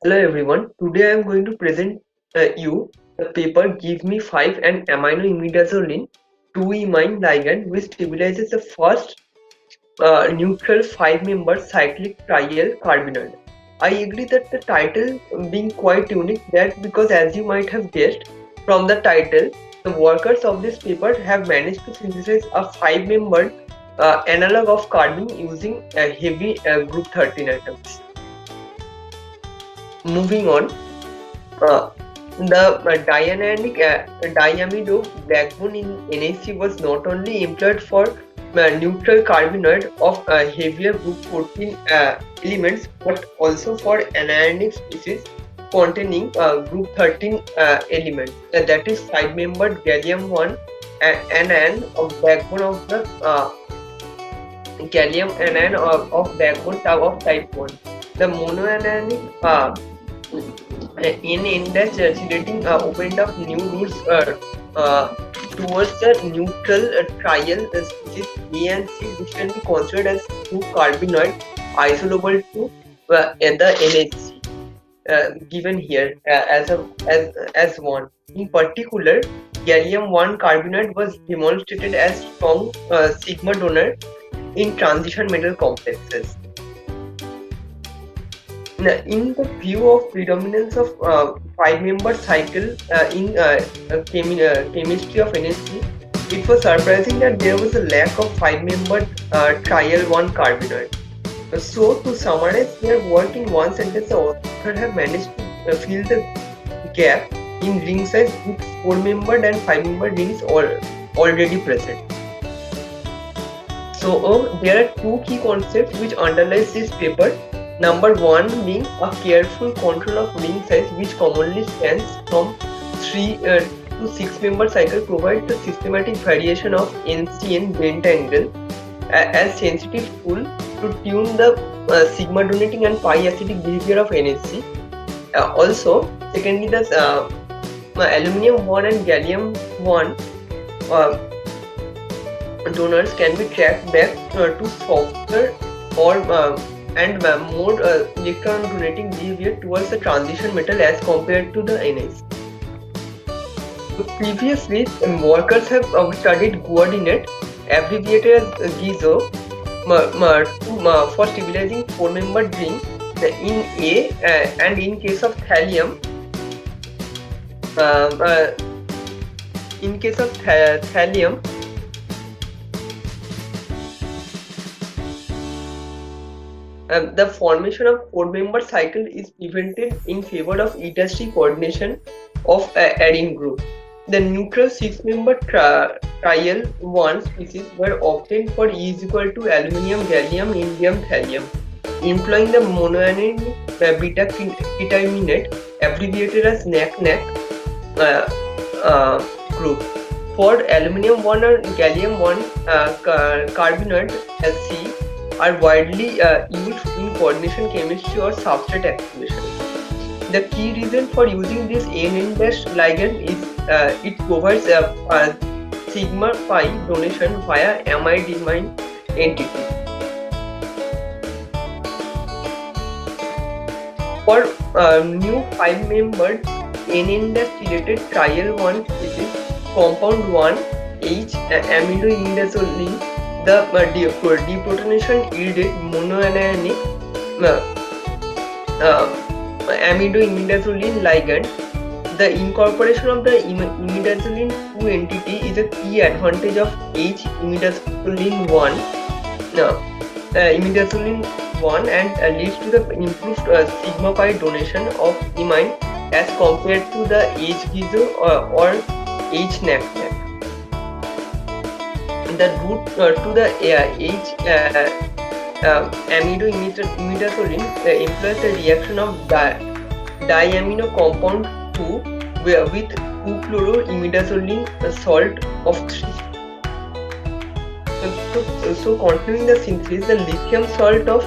Hello everyone. Today I am going to present you the paper Give Me 5 and Amino Imidazoline 2-imine ligand which stabilizes the first neutral 5-member cyclic trial carbonyl. I agree that the title being quite unique that because as you might have guessed from the title, the workers of this paper have managed to synthesize a 5-member analog of carbene using heavy group 13 atoms. Moving on, the dianionic diamido backbone in NHC was not only employed for neutral carbenoid of heavier group 14 elements but also for anionic species containing group 13 elements, that is 5-membered gallium 1 anion of backbone of the gallium anion of backbone of type 1. The monoanionic N-chelating opened up new routes towards the neutral trial species A and C, which can be considered as two carbenoid isolable to the NHC, given here as one. In particular, gallium 1 carbenoid was demonstrated as strong sigma donor in transition metal complexes. In the view of predominance of 5-member cycle in chemistry of NHC, it was surprising that there was a lack of 5-membered trial 1 carbenoid. So to summarize their work in one sentence, the author have managed to fill the gap in ring size with 4-membered and 5-membered rings already present. So there are two key concepts which underlies this paper. Number 1 being a careful control of ring size, which commonly spans from 3 to 6-member cycle, provides the systematic variation of NCN bent angle as sensitive tool to tune the sigma donating and pi acidic behavior of NHC. Also, secondly, the aluminum 1 and gallium 1 donors can be tracked back to softer or and more electron donating behavior towards the transition metal as compared to the NS. So previously, workers have studied guanidinate, abbreviated as GIZO, for stabilizing 4-membered ring in A, and in case of thallium, the formation of 4-member cycle is prevented in favor of ℏ coordination of adding group. The neutral 6-member trial 1 species were obtained for E is equal to aluminium, gallium, indium, thallium, employing the monoanionic beta-quinidate, abbreviated as NAC group. For aluminium 1 or gallium 1 carbenoid C are widely used in coordination chemistry or substrate activation. The key reason for using this N-dash ligand is it provides a sigma pi donation via amide-imine entity. For new 5-membered N-chelated trial 1 species, compound 1H amido-imidazoline, the deprotonation yielded monoanionic amido-imidazoline ligand. The incorporation of the imidazoline 2 entity is a key advantage of H-imidazoline 1 and leads to the improved sigma pi donation of imine as compared to the H-GIZO or H-NAC. The route to the amido-imidazoline employs the reaction of diamino compound 2 with 2-chloroimidazoline salt of 3. So continuing the synthesis, the lithium salt of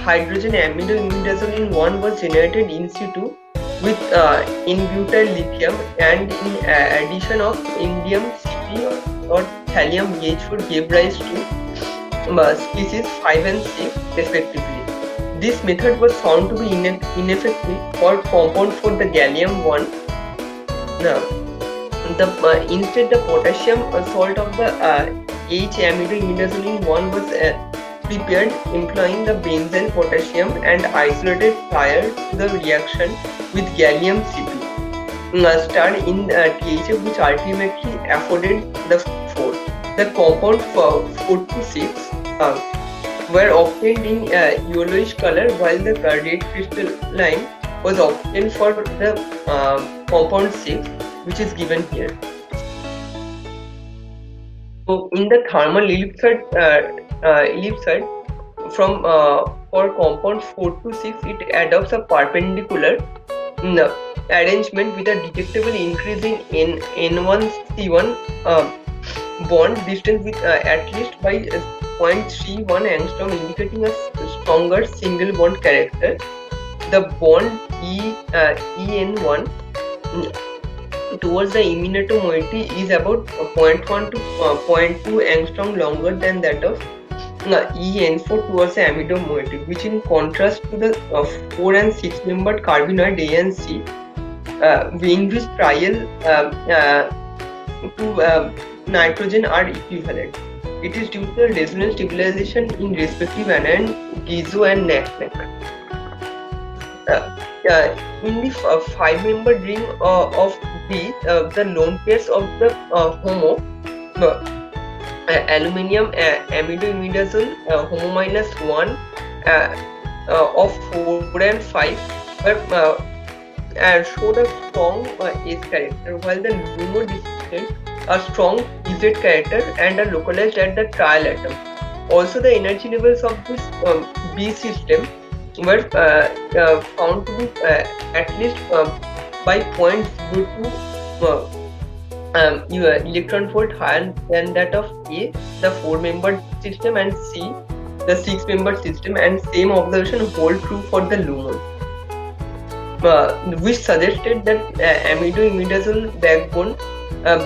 hydrogen amido-imidazoline 1 was generated in situ with in-butyl lithium, and in addition of indium Cp or thallium BH4 gave rise to species 5 and 6 respectively. This method was found to be ineffective for compound for the gallium-1. Instead, the potassium salt of the H-amidoimidazoline-1 was prepared employing the benzyl potassium and isolated prior to the reaction with gallium Cp star in THF, which ultimately afforded the 4. The compound 4 to 6 were obtained in yellowish color, while the red crystalline was obtained for the compound 6, which is given here. So in the thermal ellipsoid from for compound 4 to 6, it adopts a perpendicular arrangement with a detectable increase in N1C1 bond distance with at least by 0.31 angstrom, indicating a stronger single bond character. The bond En1 towards the imminato moiety is about 0.1 to 0.2 angstrom longer than that of En4 towards the amido moiety, which in contrast to the 4 and 6 membered carbenoid A and C, in which trial to nitrogen are equivalent. It is due to the resonance stabilization in respective anion ℏ and ℏ. In the 5-membered ring of B, the lone pairs of the HOMO aluminium amidoimidazole HOMO-1 of 4 and 5 showed a strong S character, while the LUMO displayed a strong Z character and are localized at the trial atom. Also, the energy levels of this B system were found to be at least by 0.02 electron volt higher than that of A, the 4-membered system, and C, the 6-membered system, and same observation hold true for the LUMO, which suggested that amidoimidazole backbone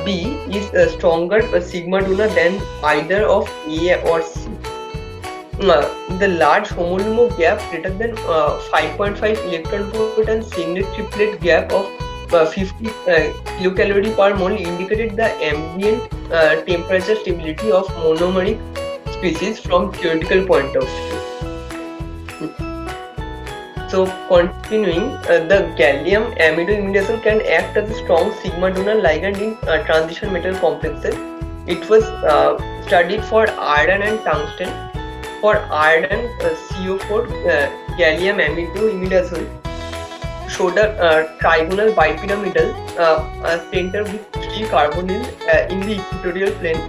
B is a stronger sigma donor than either of A or C. The large homolumo gap greater than 5.5 electron volt and singlet triplet gap of 50 kilocalorie per mole indicated the ambient temperature stability of monomeric species from theoretical point of view. So continuing, the gallium amidoimidazole can act as a strong sigma donor ligand in transition metal complexes. It was studied for iron and tungsten. For iron, CO4 gallium amidoimidazole showed a trigonal bipyramidal center with 3 carbonyl in the equatorial plane.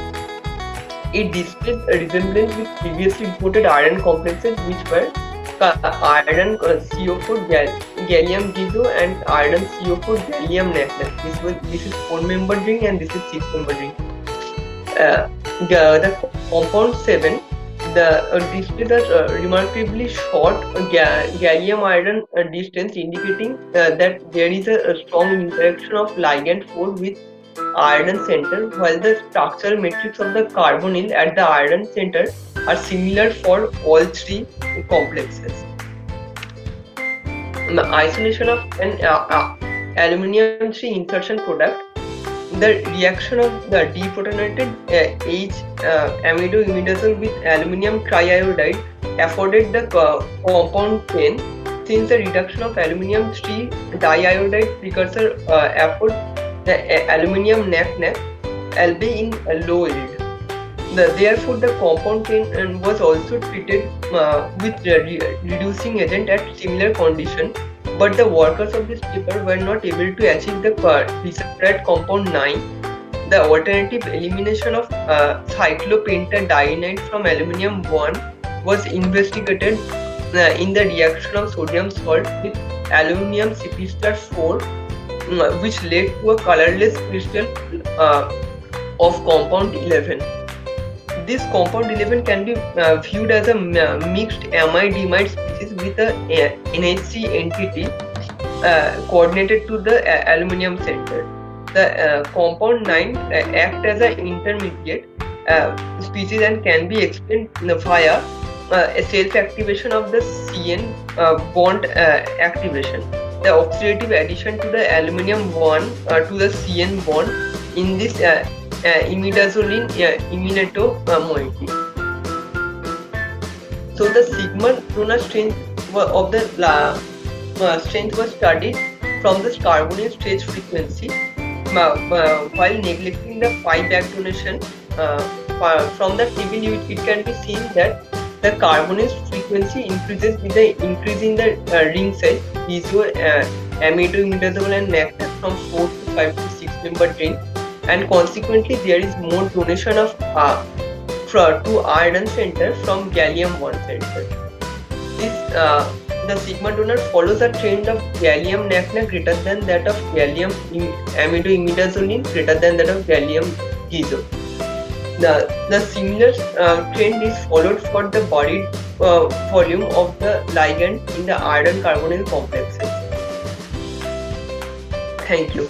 It displayed a resemblance with previously reported iron complexes, which were iron CO4 gallium ℏ and iron CO4 gallium ℏ. This is 4-membered ring and this is 6-membered ring. The compound 7 displays a remarkably short gallium iron distance, indicating that there is a strong interaction of ligand 4 with iron center, while the structural matrix of the carbonyl at the iron center are similar for all 3 complexes. The isolation of an aluminium 3 insertion product, the reaction of the deprotonated H-amidoimidazole with aluminium triiodide afforded the compound 10, since the reduction of aluminium 3 diiodide precursor afford the aluminium ℏ, albeit in low yield. Therefore, the compound 10 was also treated with reducing agent at similar condition, but the workers of this paper were not able to achieve the desired compound 9. The alternative elimination of cyclopentadienide from aluminium 1 was investigated in the reaction of sodium salt with aluminium Cp∩4, which led to a colorless crystal of compound 11. This compound 11 can be viewed as a mixed amide-imide species with a NHC entity coordinated to the aluminium center. The compound 9 act as an intermediate species and can be explained via a self-activation of the CN bond activation. The oxidative addition to the aluminum bond to the CN bond in this imidazoline immunomoiety. So the sigma donor strength of the strength was studied from the carbonyl stage frequency, while neglecting the pi back donation. From the table it can be seen that the carbonyl frequency increases with the increase in the ring size, amido-imidazole and NACTA from 4 to 5 to 6 member ring, and consequently there is more donation of to iron center from gallium-1 center. This the sigma donor follows a trend of gallium NACTA greater than that of gallium amido-imidazole greater than that of gallium ℏ. The similar trend is followed for the body volume of the ligand in the iron carbonyl complexes. Thank you.